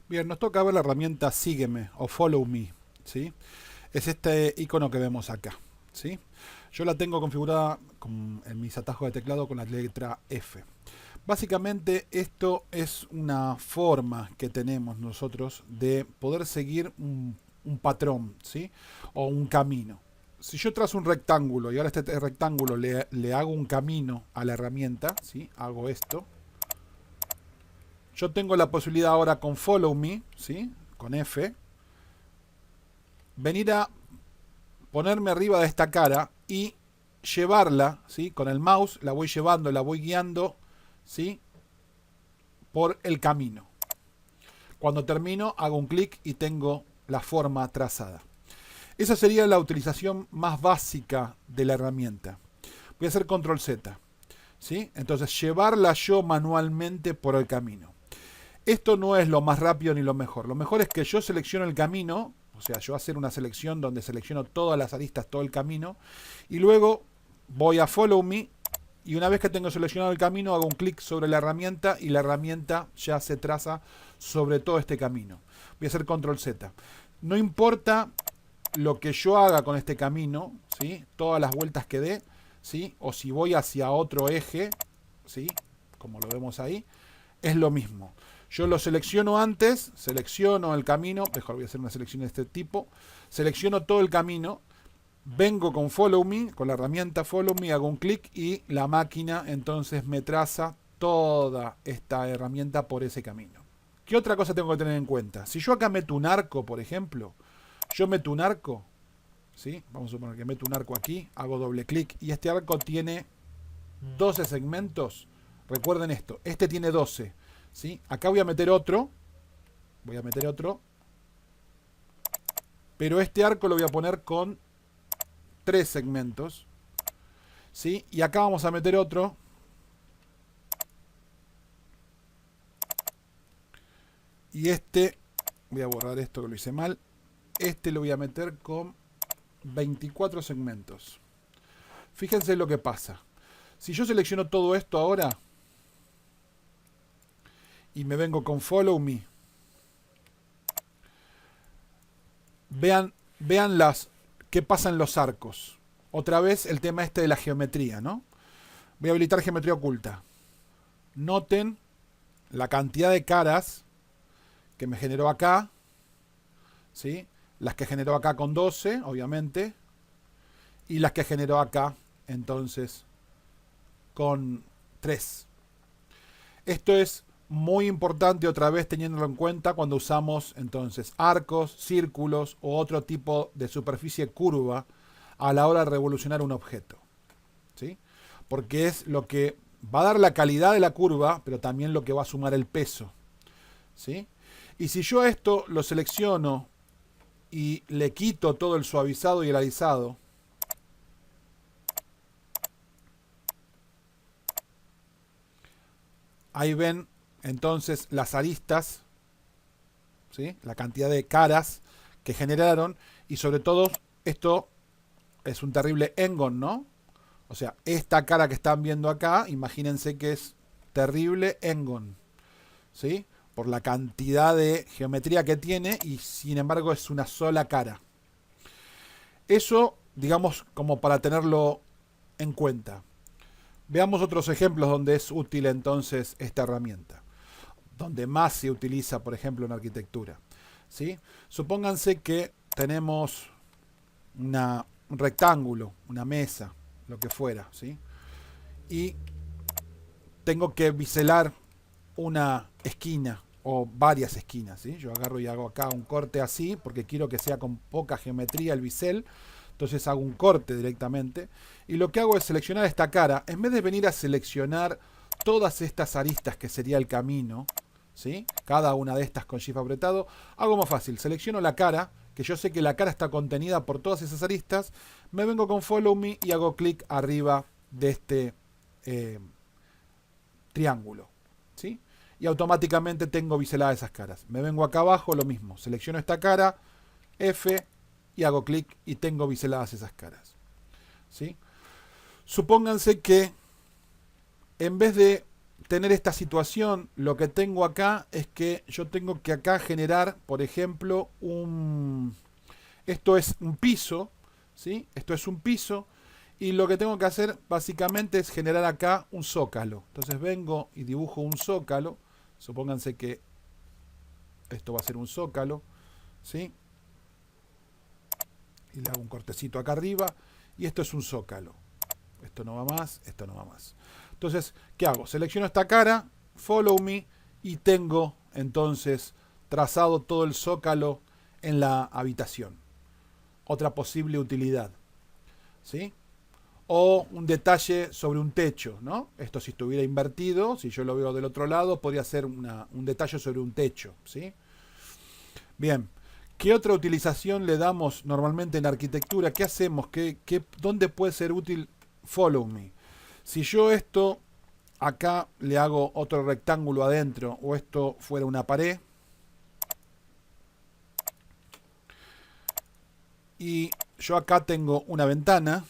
Bien, nos toca ver la herramienta Sígueme o Follow Me, ¿sí? Es este icono que vemos acá, ¿sí? Yo la tengo configurada en mis atajos de teclado con la letra F. Básicamente esto es una forma que tenemos nosotros de poder seguir un patrón, ¿sí? O un camino. Si yo trazo un rectángulo y ahora este rectángulo le hago un camino a la herramienta, ¿sí? Hago esto. Yo tengo la posibilidad ahora con Follow Me, ¿sí? Con F, venir a ponerme arriba de esta cara y llevarla, ¿sí? Con el mouse la voy llevando, la voy guiando, ¿sí? Por el camino. Cuando termino hago un clic y tengo la forma trazada. Esa sería la utilización más básica de la herramienta. Voy a hacer control Z, ¿sí? Entonces llevarla yo manualmente por el camino. Esto no es lo más rápido ni lo mejor. Lo mejor es que yo selecciono el camino, o sea, yo hacer una selección donde selecciono todas las aristas, todo el camino, y luego voy a Follow Me, y una vez que tengo seleccionado el camino, hago un clic sobre la herramienta y la herramienta ya se traza sobre todo este camino. Voy a hacer control Z. No importa lo que yo haga con este camino, ¿sí? Todas las vueltas que dé, ¿sí? O si voy hacia otro eje, ¿sí? Como lo vemos ahí, es lo mismo. Yo lo selecciono antes, selecciono el camino, mejor voy a hacer una selección de este tipo, selecciono todo el camino, vengo con Follow Me, con la herramienta Follow Me, hago un clic y la máquina entonces me traza toda esta herramienta por ese camino. ¿Qué otra cosa tengo que tener en cuenta? Si yo acá meto un arco, por ejemplo, yo meto un arco, ¿sí? Vamos a suponer que meto un arco aquí, hago doble clic y este arco tiene 12 segmentos. Recuerden esto, este tiene 12. ¿Sí? Acá voy a meter otro, pero este arco lo voy a poner con 3 segmentos, ¿sí? Y acá vamos a meter otro, y este, voy a borrar esto que lo hice mal, este lo voy a meter con 24 segmentos. Fíjense lo que pasa. Si yo selecciono todo esto ahora y me vengo con Follow Me, vean qué pasa en los arcos. Otra vez el tema este de la geometría, ¿no? Voy a habilitar geometría oculta. Noten la cantidad de caras que me generó acá, ¿sí? Las que generó acá con 12, obviamente, y las que generó acá, entonces, con 3. Esto es muy importante otra vez teniéndolo en cuenta cuando usamos entonces arcos, círculos o otro tipo de superficie curva a la hora de revolucionar un objeto, ¿sí? Porque es lo que va a dar la calidad de la curva, pero también lo que va a sumar el peso, ¿sí? Y si yo a esto lo selecciono y le quito todo el suavizado y el alisado, ahí ven entonces las aristas, ¿sí? La cantidad de caras que generaron, y sobre todo esto es un terrible engon, ¿no? O sea, esta cara que están viendo acá, imagínense que es terrible engon, ¿sí? Por la cantidad de geometría que tiene y sin embargo es una sola cara. Eso, digamos, como para tenerlo en cuenta. Veamos otros ejemplos donde es útil entonces esta herramienta. Donde más se utiliza, por ejemplo, en arquitectura, ¿sí? Supónganse que tenemos un rectángulo, una mesa, lo que fuera, ¿sí? Y tengo que biselar una esquina o varias esquinas, ¿sí? Yo agarro y hago acá un corte así porque quiero que sea con poca geometría el bisel. Entonces hago un corte directamente y lo que hago es seleccionar esta cara. En vez de venir a seleccionar todas estas aristas que sería el camino, ¿sí? Cada una de estas con Shift apretado, hago más fácil. Selecciono la cara, que yo sé que la cara está contenida por todas esas aristas. Me vengo con Follow Me y hago clic arriba de este triángulo, ¿sí? Y automáticamente tengo biseladas esas caras. Me vengo acá abajo, lo mismo. Selecciono esta cara, F, y hago clic y tengo biseladas esas caras, ¿sí? Supónganse que en vez de tener esta situación, lo que tengo acá es que yo tengo que acá generar, por ejemplo, esto es un piso, ¿sí? Esto es un piso, y lo que tengo que hacer básicamente es generar acá un zócalo. Entonces vengo y dibujo un zócalo. Supónganse que esto va a ser un zócalo, ¿sí? Y le hago un cortecito acá arriba, y esto es un zócalo. Esto no va más, esto no va más. Entonces, ¿qué hago? Selecciono esta cara, follow me, y tengo entonces trazado todo el zócalo en la habitación. Otra posible utilidad, ¿sí? O un detalle sobre un techo, ¿no? Esto si estuviera invertido, si yo lo veo del otro lado, podría ser un detalle sobre un techo, ¿sí? Bien, ¿qué otra utilización le damos normalmente en arquitectura? ¿Qué hacemos? ¿Dónde puede ser útil follow me? Si yo esto acá le hago otro rectángulo adentro, o esto fuera una pared, y yo acá tengo una ventana,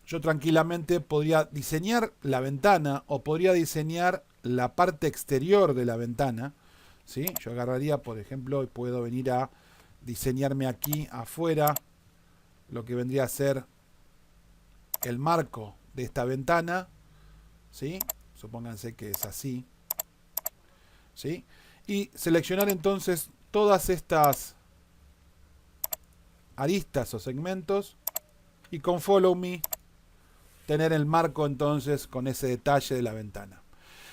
yo tranquilamente podría diseñar la ventana o podría diseñar la parte exterior de la ventana, ¿sí? Yo agarraría, por ejemplo, y puedo venir a diseñarme aquí afuera lo que vendría a ser el marco de esta ventana, ¿sí? Supónganse que es así, ¿sí? Y seleccionar entonces todas estas aristas o segmentos y con follow me tener el marco entonces con ese detalle de la ventana.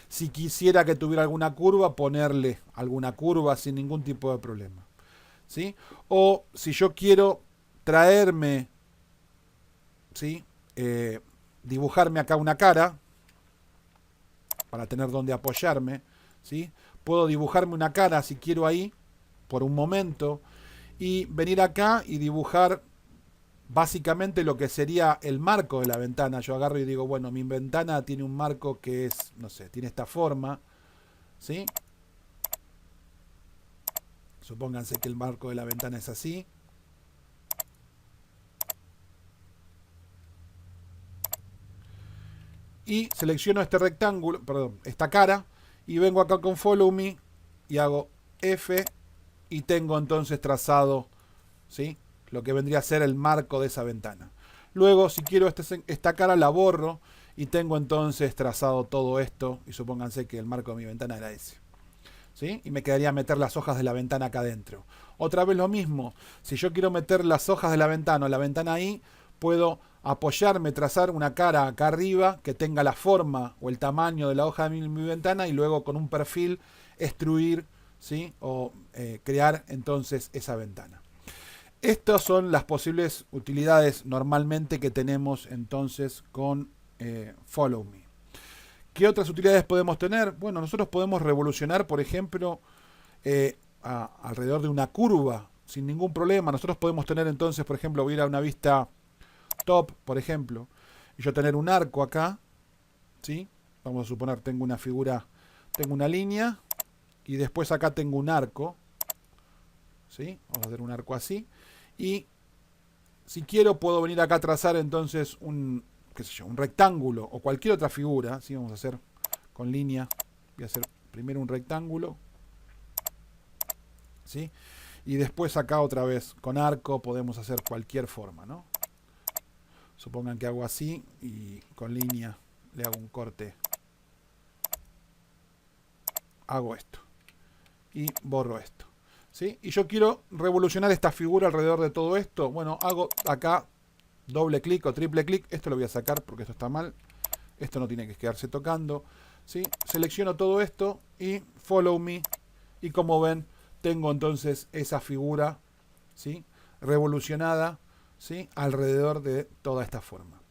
Si quisiera que tuviera alguna curva, ponerle alguna curva sin ningún tipo de problema, ¿sí? O si yo quiero traerme, ¿sí? Dibujarme acá una cara para tener donde apoyarme, ¿sí? Puedo dibujarme una cara si quiero ahí por un momento y venir acá y dibujar básicamente lo que sería el marco de la ventana. Yo agarro y digo, bueno, mi ventana tiene un marco que es, no sé, tiene esta forma, ¿sí? Supónganse que el marco de la ventana es así. Y selecciono este rectángulo, perdón, esta cara, y vengo acá con follow me y hago F y tengo entonces trazado, ¿sí? Lo que vendría a ser el marco de esa ventana. Luego, si quiero esta cara, la borro y tengo entonces trazado todo esto. Y supónganse que el marco de mi ventana era ese, ¿sí? Y me quedaría meter las hojas de la ventana acá adentro. Otra vez lo mismo. Si yo quiero meter las hojas de la ventana o la ventana ahí, puedo apoyarme, trazar una cara acá arriba que tenga la forma o el tamaño de la hoja de mi ventana y luego con un perfil extruir, ¿sí? O crear entonces esa ventana. Estas son las posibles utilidades normalmente que tenemos entonces con Follow Me. ¿Qué otras utilidades podemos tener? Bueno, nosotros podemos revolucionar, por ejemplo, alrededor de una curva sin ningún problema. Nosotros podemos tener entonces, por ejemplo, voy a ir a una vista top, por ejemplo, y yo tener un arco acá, ¿sí? Vamos a suponer, tengo una figura, tengo una línea, y después acá tengo un arco, ¿sí? Vamos a hacer un arco así. Y si quiero puedo venir acá a trazar entonces qué sé yo, un rectángulo o cualquier otra figura, ¿sí? Vamos a hacer con línea, voy a hacer primero un rectángulo, ¿sí? Y después acá otra vez con arco podemos hacer cualquier forma, ¿no? Supongan que hago así y con línea le hago un corte, hago esto y borro esto, ¿sí? Y yo quiero revolucionar esta figura alrededor de todo esto. Bueno, hago acá doble clic o triple clic. Esto lo voy a sacar porque esto está mal. Esto no tiene que quedarse tocando, ¿sí? Selecciono todo esto y follow me. Y como ven, tengo entonces esa figura, ¿sí? Revolucionada, ¿sí? Alrededor de toda esta forma.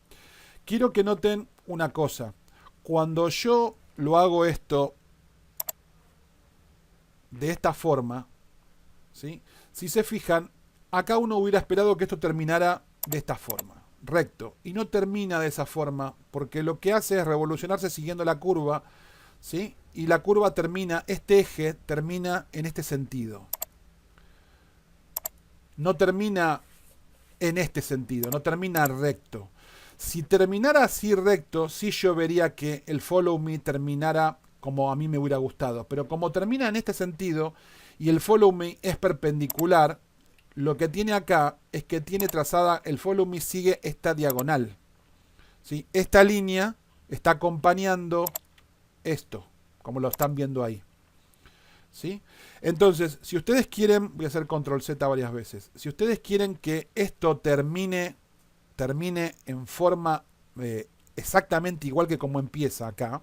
Quiero que noten una cosa. Cuando yo lo hago esto de esta forma, ¿sí? Si se fijan, acá uno hubiera esperado que esto terminara de esta forma, recto, y no termina de esa forma porque lo que hace es revolucionarse siguiendo la curva, ¿sí? Y la curva termina, este eje termina en este sentido, no termina en este sentido, no termina recto. Si terminara así recto, sí yo vería que el follow me terminara como a mí me hubiera gustado. Pero como termina en este sentido y el follow me es perpendicular, lo que tiene acá es que tiene trazada, el follow me sigue esta diagonal. ¿Sí? Esta línea está acompañando esto, como lo están viendo ahí. ¿Sí? Entonces, si ustedes quieren, voy a hacer control Z varias veces, si ustedes quieren que esto termine en forma exactamente igual que como empieza acá,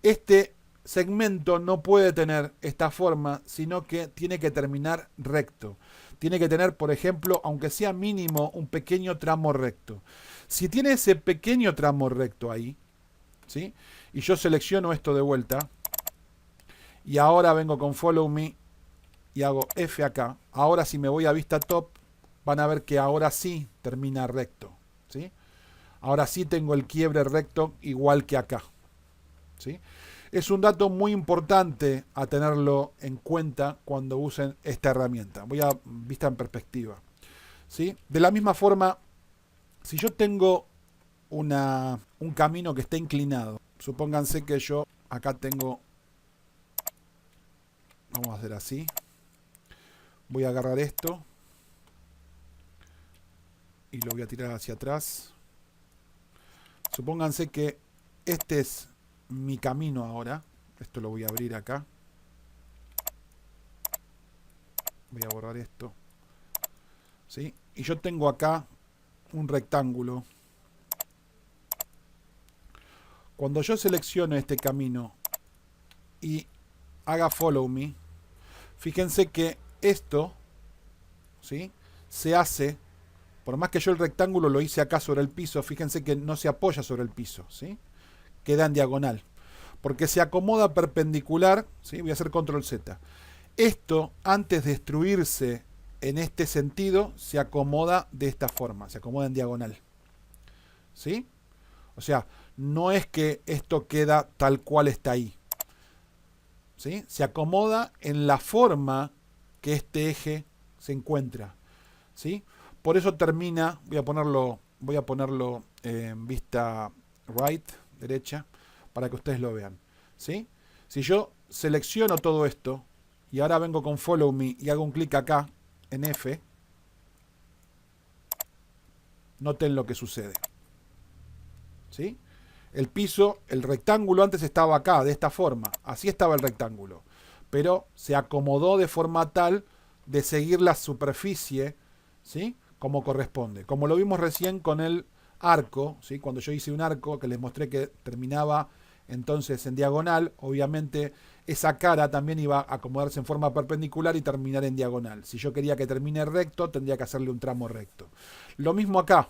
este segmento no puede tener esta forma, sino que tiene que terminar recto. Tiene que tener, por ejemplo, aunque sea mínimo, un pequeño tramo recto. Si tiene ese pequeño tramo recto ahí, ¿sí? Y yo selecciono esto de vuelta, y ahora vengo con Follow Me y hago F acá. Ahora si me voy a vista top, van a ver que ahora sí termina recto, ¿sí? Ahora sí tengo el quiebre recto igual que acá, ¿sí? Es un dato muy importante a tenerlo en cuenta cuando usen esta herramienta. Voy a vista en perspectiva, ¿sí? De la misma forma, si yo tengo un camino que está inclinado, supónganse que yo acá tengo, vamos a hacer así, voy a agarrar esto y lo voy a tirar hacia atrás. Supónganse que este es mi camino ahora. Esto lo voy a abrir acá. Voy a borrar esto. ¿Sí? Y yo tengo acá un rectángulo. Cuando yo selecciono este camino y haga follow me, fíjense que esto, ¿sí?, se hace, por más que yo el rectángulo lo hice acá sobre el piso, fíjense que no se apoya sobre el piso, ¿sí? Queda en diagonal, porque se acomoda perpendicular, ¿sí? Voy a hacer control Z. Esto, antes de destruirse en este sentido, se acomoda de esta forma, se acomoda en diagonal, ¿sí? O sea, no es que esto queda tal cual está ahí, ¿sí? Se acomoda en la forma que este eje se encuentra, ¿sí? Por eso termina, voy a ponerlo en vista right, derecha, para que ustedes lo vean, ¿sí? Si yo selecciono todo esto y ahora vengo con follow me y hago un clic acá en F, noten lo que sucede, ¿sí? El piso, el rectángulo antes estaba acá, de esta forma, así estaba el rectángulo, pero se acomodó de forma tal de seguir la superficie, ¿sí?, como corresponde. Como lo vimos recién con el arco, ¿sí?, cuando yo hice un arco que les mostré que terminaba entonces en diagonal, obviamente esa cara también iba a acomodarse en forma perpendicular y terminar en diagonal. Si yo quería que termine recto, tendría que hacerle un tramo recto. Lo mismo acá,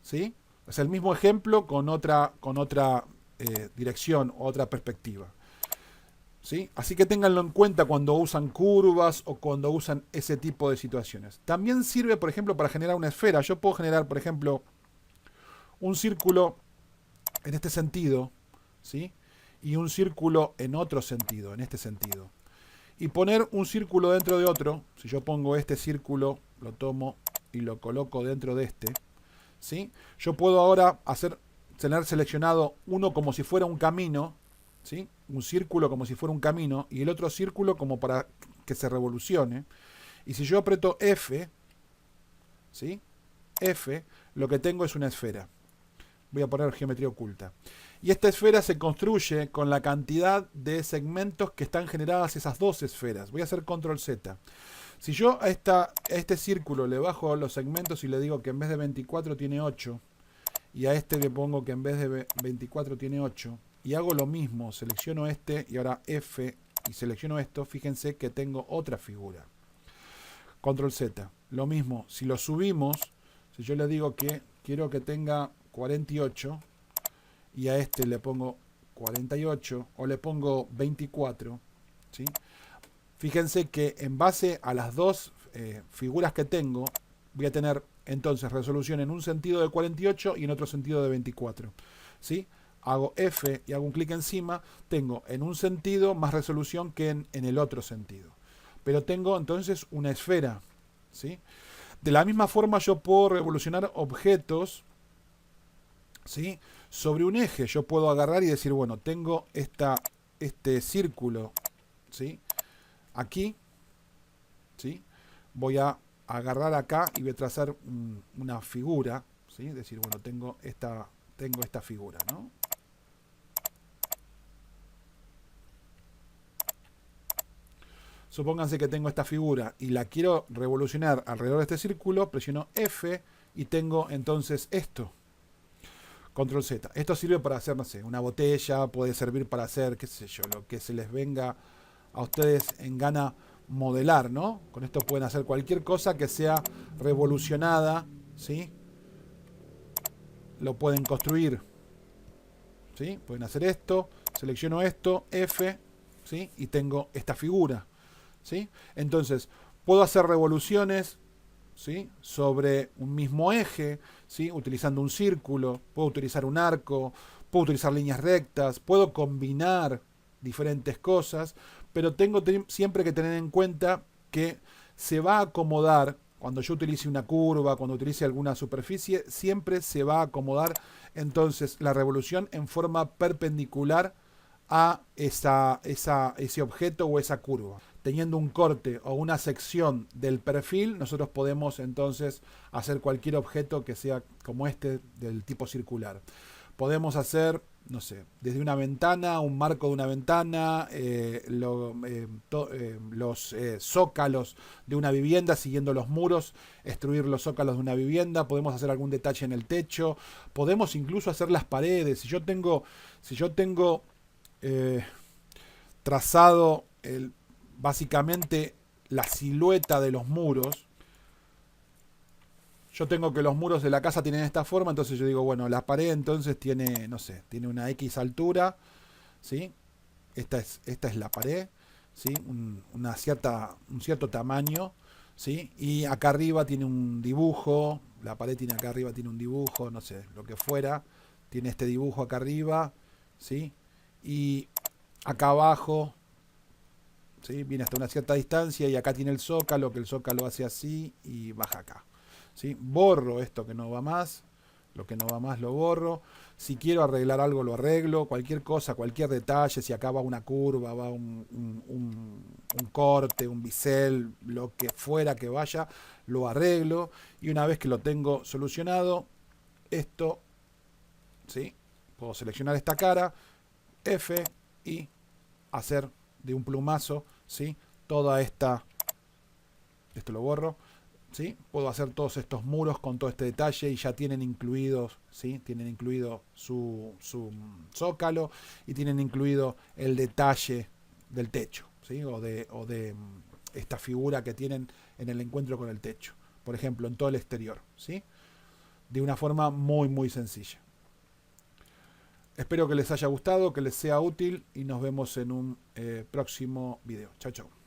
¿sí? Es el mismo ejemplo con otra dirección, otra perspectiva, ¿sí? Así que ténganlo en cuenta cuando usan curvas o cuando usan ese tipo de situaciones. También sirve, por ejemplo, para generar una esfera. Yo puedo generar, por ejemplo, un círculo en este sentido, ¿sí?, y un círculo en otro sentido, en este sentido. Y poner un círculo dentro de otro. Si yo pongo este círculo, lo tomo y lo coloco dentro de este, ¿sí? Yo puedo ahora tener seleccionado uno como si fuera un camino, ¿sí?, un círculo como si fuera un camino y el otro círculo como para que se revolucione. Y si yo aprieto F, ¿sí?, F, lo que tengo es una esfera. Voy a poner geometría oculta. Y esta esfera se construye con la cantidad de segmentos que están generadas esas dos esferas. Voy a hacer control Z. Si yo a este círculo le bajo los segmentos y le digo que en vez de 24 tiene 8, y a este le pongo que en vez de 24 tiene 8, y hago lo mismo, selecciono este y ahora F y selecciono esto, fíjense que tengo otra figura. Control Z. Lo mismo, si lo subimos, si yo le digo que quiero que tenga 48 y a este le pongo 48 o le pongo 24, ¿sí?, fíjense que en base a las dos figuras que tengo, voy a tener entonces resolución en un sentido de 48 y en otro sentido de 24. ¿Sí? Hago F y hago un clic encima, tengo en un sentido más resolución que en el otro sentido. Pero tengo entonces una esfera, ¿sí? De la misma forma yo puedo revolucionar objetos, ¿sí? Sobre un eje. Yo puedo agarrar y decir, bueno, tengo este círculo, ¿sí? Aquí, ¿sí? Voy a agarrar acá y voy a trazar una figura, ¿sí? Es decir, bueno, tengo esta figura, ¿no? Supónganse que tengo esta figura y la quiero revolucionar alrededor de este círculo, presiono F y tengo entonces esto. Control Z. Esto sirve para hacer, no sé, una botella, puede servir para hacer, qué sé yo, lo que se les venga a ustedes en gana modelar, ¿no? Con esto pueden hacer cualquier cosa que sea revolucionada, ¿sí? Lo pueden construir, ¿sí? Pueden hacer esto, selecciono esto, F, ¿sí? Y tengo esta figura, ¿sí? Entonces, puedo hacer revoluciones, ¿sí? Sobre un mismo eje, ¿sí? Utilizando un círculo, puedo utilizar un arco, puedo utilizar líneas rectas, puedo combinar diferentes cosas, pero tengo siempre que tener en cuenta que se va a acomodar, cuando yo utilice una curva, cuando utilice alguna superficie, siempre se va a acomodar entonces la revolución en forma perpendicular a ese objeto o esa curva. Teniendo un corte o una sección del perfil, nosotros podemos entonces hacer cualquier objeto que sea como este del tipo circular. Podemos hacer, no sé, desde una ventana, un marco de una ventana, los zócalos de una vivienda, siguiendo los muros, extruir los zócalos de una vivienda, podemos hacer algún detalle en el techo, podemos incluso hacer las paredes. Si yo tengo trazado básicamente la silueta de los muros, yo tengo que los muros de la casa tienen esta forma, entonces yo digo, bueno, la pared entonces tiene, no sé, tiene una X altura, ¿sí? Esta es la pared, ¿sí? Un cierto tamaño, ¿sí? Y acá arriba tiene un dibujo, la pared tiene acá arriba, tiene un dibujo, no sé, lo que fuera, tiene este dibujo acá arriba, ¿sí? Y acá abajo, ¿sí? Viene hasta una cierta distancia y acá tiene el zócalo, que el zócalo hace así y baja acá, ¿sí? Borro esto que no va más, lo que no va más lo borro. Si quiero arreglar algo lo arreglo, cualquier cosa, cualquier detalle, si acá va una curva, va un corte, un bisel, lo que fuera que vaya, lo arreglo. Y una vez que lo tengo solucionado, esto, ¿sí? Puedo seleccionar esta cara, F y hacer de un plumazo, ¿sí? Toda esto lo borro, ¿sí? Puedo hacer todos estos muros con todo este detalle y ya tienen incluidos, ¿sí? Tienen incluido su zócalo y tienen incluido el detalle del techo, ¿sí? O de esta figura que tienen en el encuentro con el techo, por ejemplo, en todo el exterior, ¿sí? De una forma muy muy sencilla. Espero que les haya gustado, que les sea útil y nos vemos en un próximo video. Chao, chao.